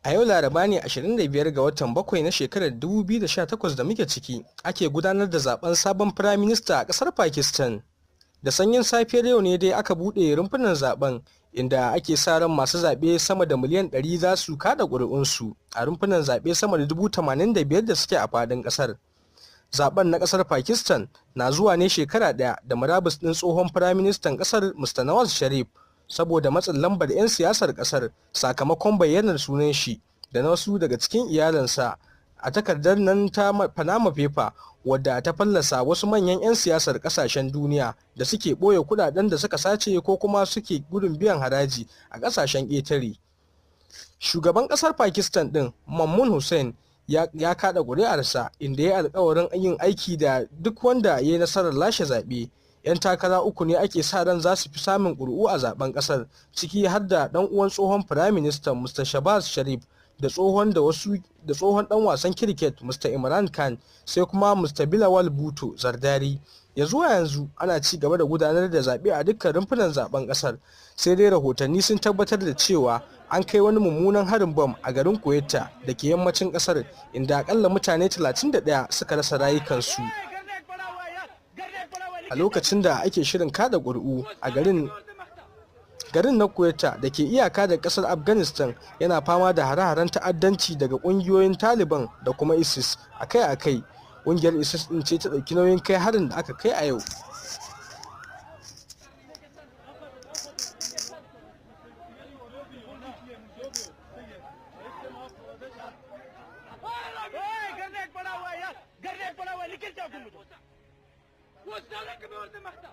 A yau Laraba ne 25 ga watan bakwai na shekarar 2018 da muke ciki ake gudanar da zaben sabon firaminista a ƙasar Pakistan. Da sanyin safiyar yau ne dai aka buɗe rumfunan zaben inda ake sa ran masu zaɓe sama da miliyan 100 za su kada ƙuri'unsu a rumfunan zaɓe sama da 85,000 da suke a faɗin ƙasar. Zaben na ƙasar Pakistan na zuwa ne shekara ɗaya da murabus ɗin tsohon firaministan ƙasar Mr. Nawaz Sharif saboda matsin lambar 'yan siyasar ƙasar sakamakon bayyanar sunan shi da na wasu daga cikin iyalansa a takardar nan ta Panama Paper wadda ta fallasa wasu manyan 'yan siyasar ƙasashen duniya da suke ɓoye kuɗaɗen da suka sace ko kuma suke gudun biyan haraji a ƙasashen ƙetare. Shugaban ƙasar Pakistan ɗin Maumoon Hussain ya kada ƙuri'arsa inda ya yi alƙawarin yin aiki da duk wanda ya yi nasarar lashe zaɓe. 'Yan takara uku ne ake sa ran za su fi samun ƙuri'u a zaben ƙasar, ciki har da ɗan uwan tsohon firaministan Mr. Shahbaz Sharif da tsohon ɗan wasan kirket Mr. Imran Khan, sai kuma Mr. Bilawal Bhutto Zardari. Ya zuwa yanzu ana ci gaba da gudanar da zaɓe a dukkan rumfunan zaben ƙasar, sai dai rahotanni sun tabbatar da cewa an kai wani mummunan harin bom a garin Quetta da ke yammacin ƙasar, inda akalla mutane 31 suka rasa rayukansu a lokacin da ake shirin kada ƙuri'u a garin na Quetta da ke iyaka da ƙasar Afghanistan. Yana fama da hare-haren ta'addanci daga ƙungiyoyin Taliban da kuma ISIS akai-akai. Ƙungiyar ISIS ɗin ce ta ɗauki nauyin kai harin da aka kai a yau. वो साले के भी और से मखता